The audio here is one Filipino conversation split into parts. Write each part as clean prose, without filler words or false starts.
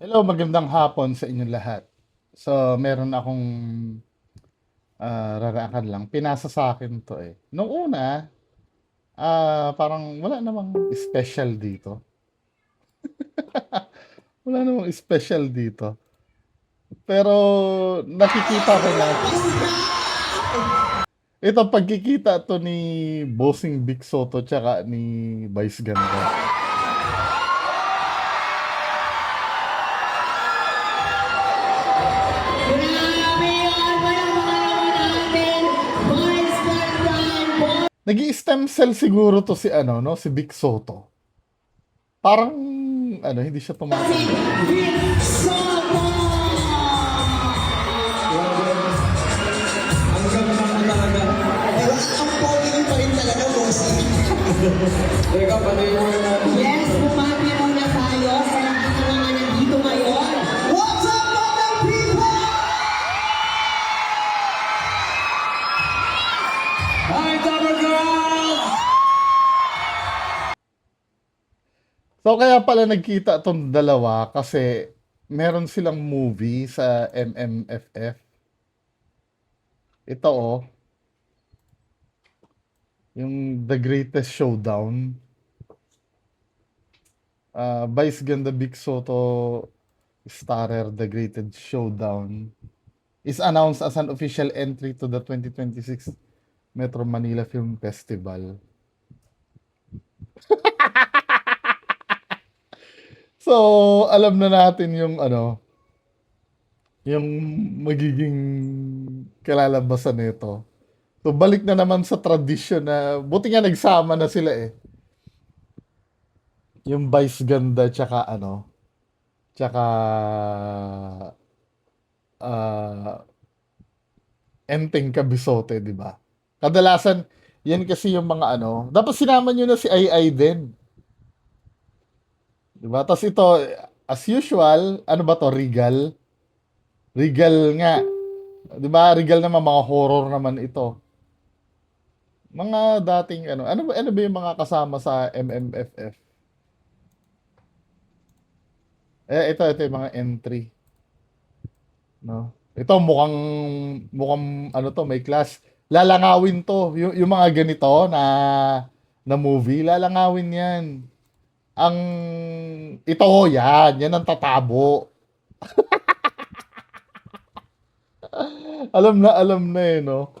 Hello, magandang hapon sa inyong lahat. So, meron akong rarakan lang. Pinasa sa akin to eh. Nung una, parang wala namang special dito. Wala namang special dito. Pero nakikita ko na ito pagkikita to ni Bossing Big Soto tsaka ni Vice Ganda. Nag-i-stem cell siguro to si ano, no? Si Big Soto. Parang ano, hindi siya tumatanda. Teka, pati mo na. Yes, bumati muna tayo sa lahat ng mga nandito ngayon. What's up, mga people? Hi, Double Girls! So kaya pala nagkita tong dalawa kasi meron silang movie sa MMFF. Ito oh, yung The Greatest Showdown. Vice Ganda Big Soto starrer The Greatest Showdown is announced as an official entry to the 2026 Metro Manila Film Festival. So, alam na natin yung ano, yung magiging kalalabasan nito. So, balik na naman sa tradisyon na, buti nga nagsama na sila eh. Yung Vice Ganda tsaka ano, tsaka ah Enteng Kabisote, di ba? Kadalasan, yan kasi yung mga ano, dapat sinama nyo na si Ai din. Di ba? Tapos ito, as usual, ano ba to, Regal? Regal nga. Di ba? Regal naman, mga horror naman ito. Mga dating ano ba yung mga kasama sa MMFF? Ito yung mga entry, no? Ito mukhang ano to, may class. Lalangawin to, yung mga ganito na movie, lalangawin 'yan. Ang ito yan ang tatabo. Alam na eh, no?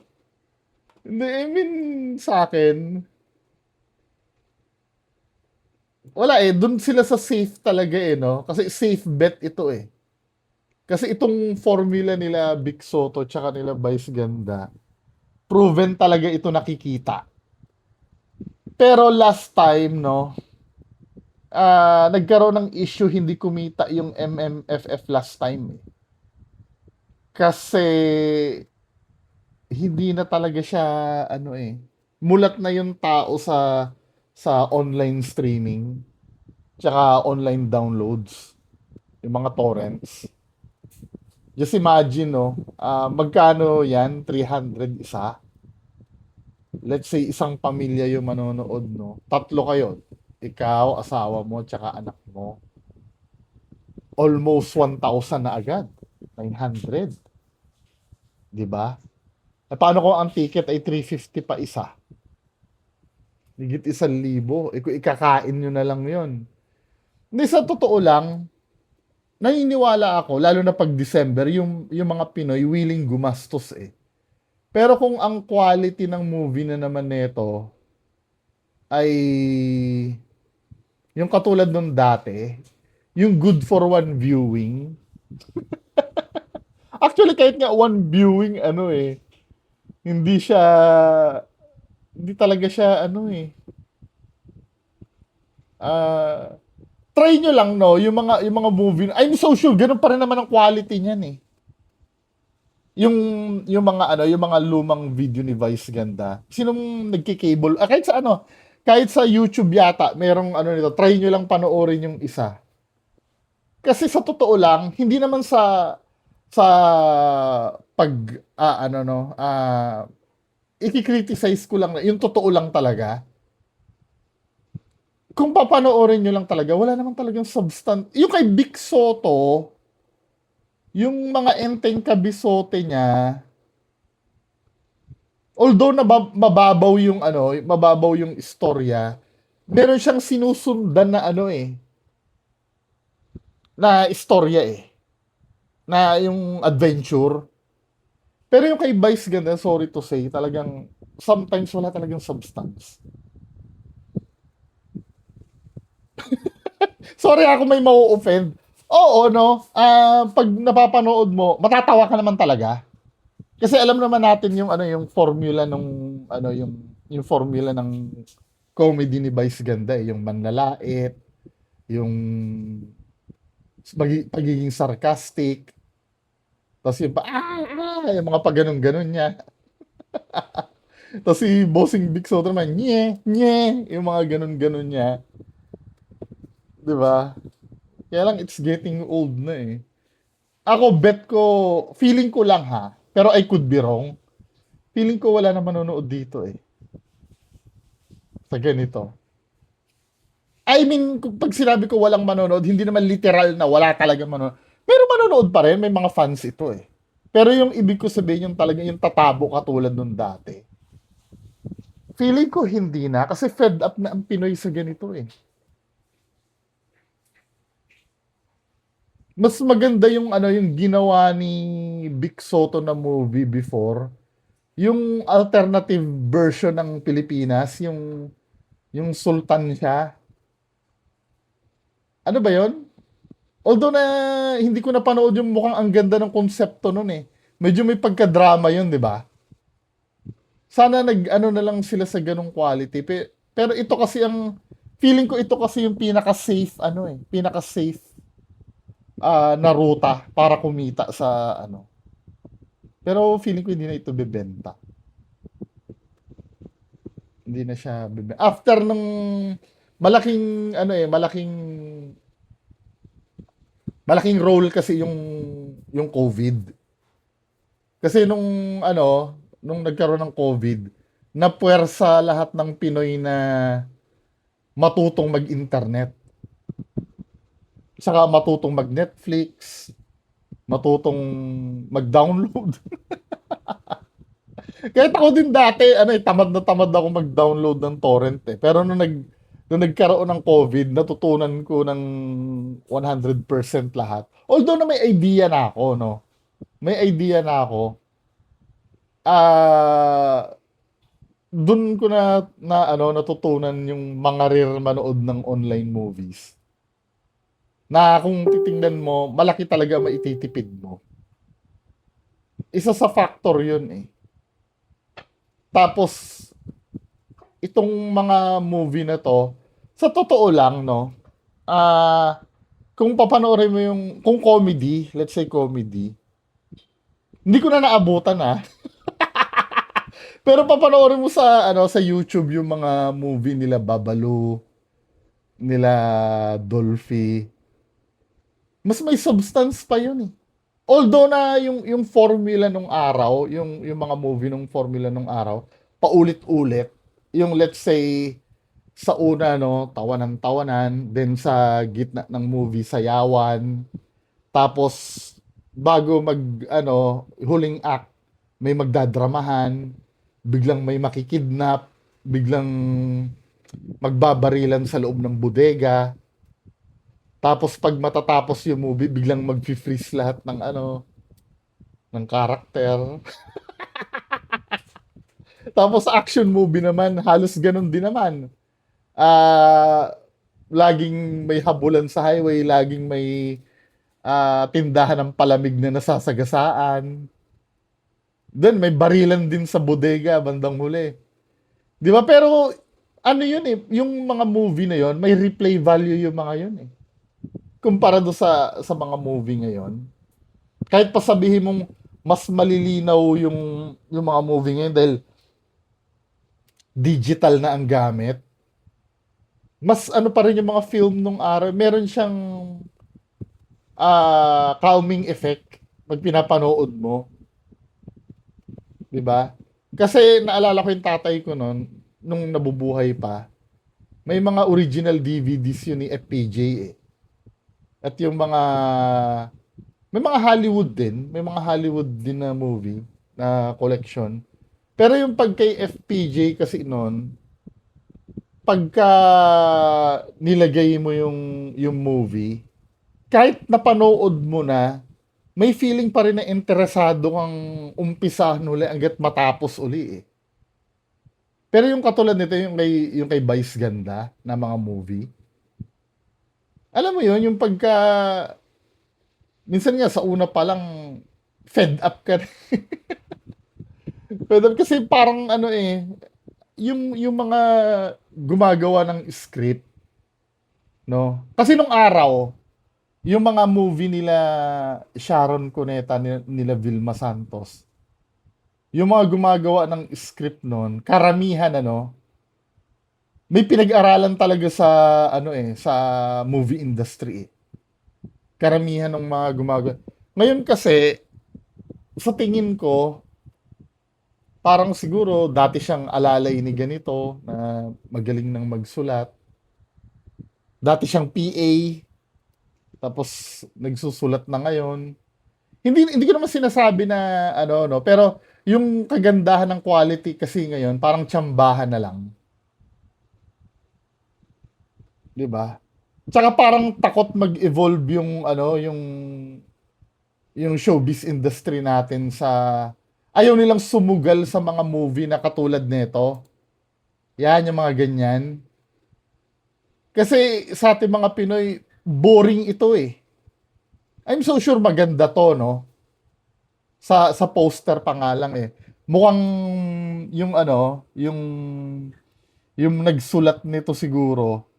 Hindi, I mean, sa akin, wala eh, dun sila sa safe talaga eh, no? Kasi safe bet ito eh. Kasi itong formula nila Big Soto tsaka nila Vice Ganda, proven talaga ito nakikita. Pero last time, no, nagkaroon ng issue hindi kumita yung MMFF last time. Eh. Kasi hindi na talaga siya ano eh. Mulat na yung tao sa online streaming tsaka online downloads, yung mga torrents. Just imagine, no, magkano yan? 300 isa? Let's say isang pamilya yung manonood, no? Tatlo kayo. Ikaw, asawa mo, tsaka anak mo. Almost 1,000 na agad. 900. Di ba? Paano kung ang ticket ay 350 pa isa? Higit 1,000. Kung ikakain nyo na lang yon. Hindi, sa totoo lang, naniniwala ako, lalo na pag December, yung mga Pinoy willing gumastos eh. Pero kung ang quality ng movie na naman nito ay yung katulad nung dati, yung good for one viewing. Actually, kahit nga one viewing, ano eh, hindi siya, hindi talaga siya, ano eh, ah, try nyo lang, no, yung mga movie, I'm so sure, ganun pa rin naman ang quality niyan eh. Yung, yung mga lumang video ni Vice Ganda, sinong nagki-cable, kahit sa ano, kahit sa YouTube yata, merong ano nito, try nyo lang panoorin yung isa. Kasi sa totoo lang, hindi naman sa pag ano no, i-criticize ko lang yung totoo lang talaga. Kung papanoorin nyo lang talaga, wala naman talagang substance. Yung kay Vic Soto, yung mga enteng kabisote niya, although mababaw yung ano, mababaw yung istorya, meron siyang sinusundan na ano eh, na istorya eh, na yung adventure. Pero yung kay Vice ganda, sorry to say, talagang sometimes wala talagang substance. Sorry ako may mau-offend. Oo, no? Pag napapanood mo, matatawa ka naman talaga. Kasi alam naman natin yung ano yung formula nung ano yung formula ng comedy ni Vice ganda eh, yung manlalait, yung pagiging sarcastic, tapos yung yung mga pag ganun niya. Tapos si Bossing Big Soto naman, nye, yung mga ganun niya. Di ba? Kaya lang, it's getting old na eh. Ako, bet ko, feeling ko lang ha, pero I could be wrong. Feeling ko wala na manonood dito eh, sa ganito. I mean, pag sinabi ko walang manonood, hindi naman literal na wala talaga manonood. Pero manonood pa rin, may mga fans ito eh. Pero yung ibig ko sabihin yung talaga yung tatabo katulad nung dati. Feeling ko hindi na kasi fed up na ang Pinoy sa ganito eh. Mas maganda yung ano yung ginawa ni Vic Soto na movie before. Yung alternative version ng Pilipinas, yung Sultan siya. Ano ba yon? Although na hindi ko napanood yung mukhang ang ganda ng konsepto nun eh. Medyo may pagka-drama yun, di ba? Sana nag-ano na lang sila sa ganong quality. Pero ito kasi ang, feeling ko ito kasi yung pinaka-safe, ano eh, pinaka-safe na ruta para kumita sa ano. Pero feeling ko hindi na ito bebenta. Hindi na siya bebenta. After nung malaking, ano eh, malaking role kasi yung COVID. Kasi nung nagkaroon ng COVID, napuwersa lahat ng Pinoy na matutong mag-internet. Saka matutong mag-Netflix, matutong mag-download. Kahit ako din dati, ano eh, tamad na tamad ako mag-download ng torrent eh. Pero nung nagkaroon ng COVID, natutunan ko ng 100% lahat. Although na may idea na ako, no? May idea na ako. Ah, dun ko na ano natutunan yung mga rare manood ng online movies. Na kung titingnan mo, malaki talaga maititipid mo. Isa sa factor yun eh. Tapos, itong mga movie na to, sa totoo lang, no, kung papanoorin mo kung comedy, let's say comedy, hindi ko na naabutan pero papanoorin mo sa YouTube yung mga movie nila Babalu, nila Dolphy, mas may substance pa yun eh. Although na yung formula nung araw, yung mga movie nung formula nung araw, paulit-ulit, yung let's say sa una no, tawanan-tawanan, then sa gitna ng movie sayawan, tapos bago huling act, may magdadramahan, biglang may makikidnap, biglang magbabarilan sa loob ng bodega, tapos pag matatapos yung movie, biglang mag-freeze lahat ng karakter. Tapos action movie naman, halos ganun din naman. Ah, laging may habulan sa highway, laging may tindahan ng palamig na nasasagasaan. Then may barilan din sa bodega bandang huli. 'Di ba? Pero ano 'yun eh, yung mga movie na 'yon, may replay value yung mga 'yun eh. Kumpara do sa mga movie ngayon. Kahit pa sabihin mong mas malilinaw yung mga movie ngayon dahil digital na ang gamit, mas ano pa rin yung mga film nung araw, meron siyang calming effect pag pinapanood mo, 'di ba? Kasi naalala ko yung tatay ko noon nung nabubuhay pa. May mga original DVDs yun ni FPJ eh. At yung mga may mga Hollywood din, may mga Hollywood din na movie na collection. Pero yung pag kay FPJ kasi noon, pagka nilagay mo yung movie, kahit napanood mo na, may feeling pa rin na interesado kang umpisahan uli hanggat matapos uli eh. Pero yung katulad nito, yung kay Vice Ganda na mga movie, alam mo yun, yung pagka, minsan nga sa una pa lang, fed up ka na. Fed up kasi parang ano eh, yung mga gumagawa ng script, no? Kasi nung araw, yung mga movie nila Sharon Cuneta, nila Vilma Santos, yung mga gumagawa ng script noon, karamihan ano, may pinag-aralan talaga sa ano eh, sa movie industry eh. Karamihan ng mga gumagawa. Ngayon kasi, sa tingin ko, parang siguro dati siyang alalay ni ganito na magaling nang magsulat. Dati siyang PA, tapos nagsusulat na ngayon. Hindi ko naman sinasabi na ano no, pero yung kagandahan ng quality kasi ngayon parang tsambahan na lang, 'di ba? Tsaka parang takot mag-evolve yung ano, yung showbiz industry natin sa ayaw nilang sumugal sa mga movie na katulad nito. Yan yung mga ganyan. Kasi sa ating mga Pinoy, boring ito eh. I'm so sure maganda to, no? Sa poster pa nga lang eh. Mukhang yung ano, yung nagsulat nito siguro,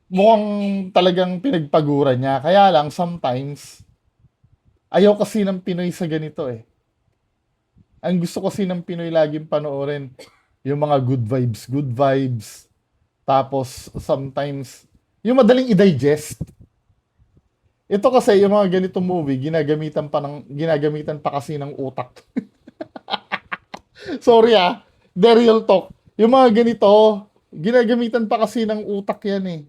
mukhang talagang pinagpagura niya. Kaya lang sometimes ayaw kasi ng Pinoy sa ganito eh. Ang gusto kasi ng Pinoy laging panoorin yung mga good vibes. Tapos sometimes yung madaling i-digest. Ito kasi yung mga ganitong movie, ginagamitan pa kasi ng utak. Sorry ah, the real talk. Yung mga ganito, ginagamitan pa kasi ng utak yan eh.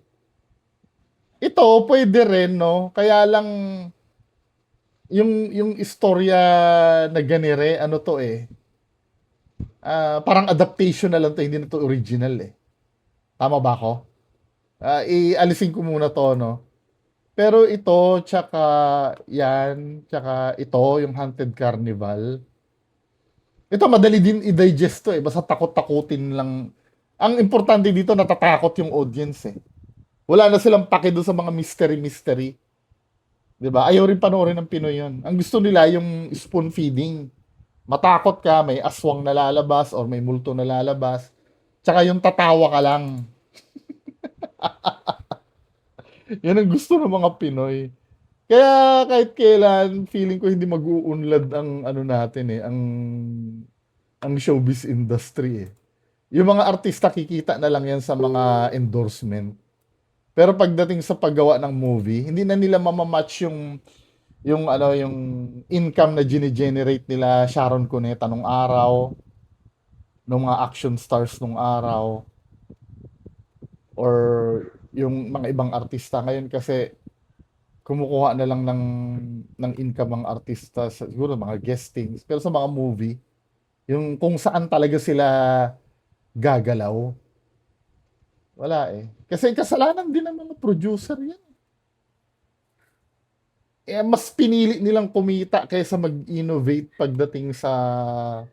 Ito, pwede rin, no? Kaya lang, yung istorya na ganire, ano to eh, parang adaptation na lang to, hindi na to original eh. Tama ba ako? Ialisin ko muna to, no? Pero ito, tsaka yan, tsaka ito, yung Haunted Carnival. Ito, madali din i-digest to eh. Basta takot-takutin lang. Ang importante dito, natatakot yung audience eh. Wala na silang pake doon sa mga mystery-mystery. 'Di ba? Ayaw rin panoorin ng Pinoy yun. Ang gusto nila yung spoon feeding. Matakot ka, may aswang na lalabas or may multo na lalabas. Tsaka yung tatawa ka lang. Yan ang gusto ng mga Pinoy. Kaya kahit kailan, feeling ko hindi mag-uunlad ang ano natin eh, ang showbiz industry eh. Yung mga artista kikita na lang yan sa mga endorsement. Pero pagdating sa paggawa ng movie, hindi na nila mamamatch yung ano yung income na gine-generate nila Sharon Cuneta nung araw, nung mga action stars nung araw, or yung mga ibang artista ngayon kasi kumukuha na lang ng income ang artista sa siguro mga guestings, pero sa mga movie, yung kung saan talaga sila gagalaw, wala eh. Kasi kasalanan din ng mga producer yan. Eh, mas pinili nilang kumita kaysa mag-innovate pagdating sa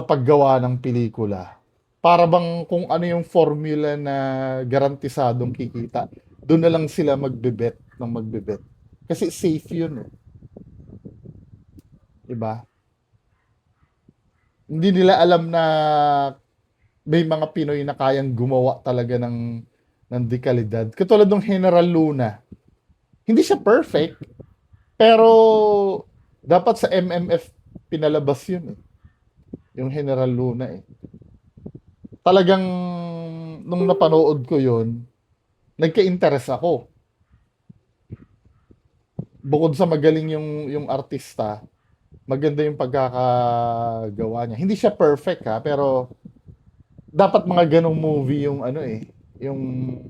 paggawa ng pelikula. Para bang kung ano yung formula na garantisadong kikita, doon na lang sila magbebet ng magbebet. Kasi safe yun eh. Diba? Hindi nila alam na may mga Pinoy na kayang gumawa talaga ng dekalidad. Katulad ng General Luna. Hindi siya perfect, pero dapat sa MMF pinalabas yun eh. Yung General Luna eh. Talagang nung napanood ko yun, nagka-interest ako. Bukod sa magaling yung artista, maganda yung pagkakagawa niya. Hindi siya perfect ha, pero dapat mga ganong movie yung ano eh, yung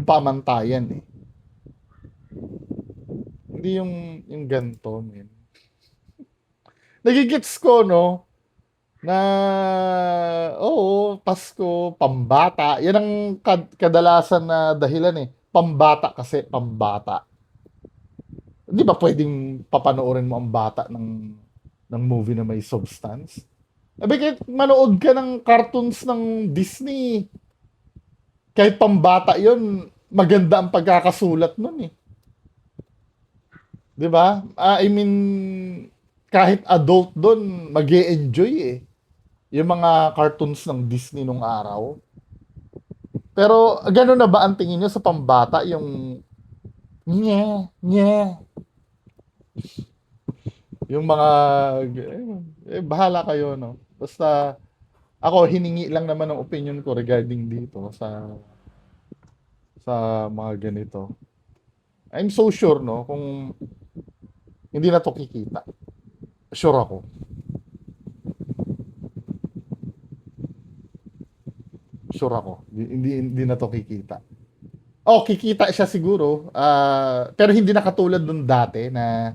pamantayan eh. Hindi yung ganito, men. Nagigits ko, no, na, oo, Pasko, pambata. Yan ang kadalasan na dahilan eh. Pambata kasi, pambata. Di ba pwedeng papanoorin mo ang bata ng movie na may substance? Sabi kahit manood ka ng cartoons ng Disney, kahit pambata yon maganda ang pagkakasulat nun eh. Di ba? I mean, kahit adult doon, mag enjoy eh. Yung mga cartoons ng Disney nung araw. Pero gano'n na ba ang tingin nyo sa pambata? Yung nye, nye. Yung mga, bahala kayo, no? Basta, ako, hiningi lang naman ng opinion ko regarding dito sa mga ganito. I'm so sure, no? Kung hindi na to kikita. Sure ako. Sure ako. Hindi na to kikita. Oh, kikita siya siguro. Pero hindi na katulad nung dati na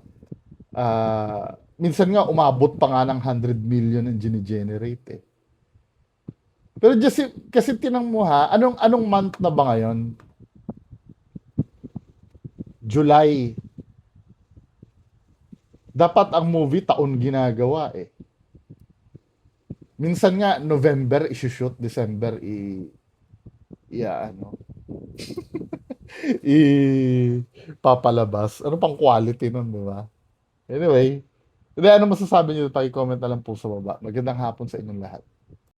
minsan nga umabot pa nga ng 100 million ang gine-generate eh. Pero just kasi tinang mo ha, anong month na ba ngayon? July. Dapat ang movie taon ginagawa eh. Minsan nga November i-shoot, December ano, i papalabas. Ano pang quality nun, di ba? Anyway, hindi ano masasabi niyo? Paki-comment na lang po sa baba. Magandang hapon sa inyong lahat.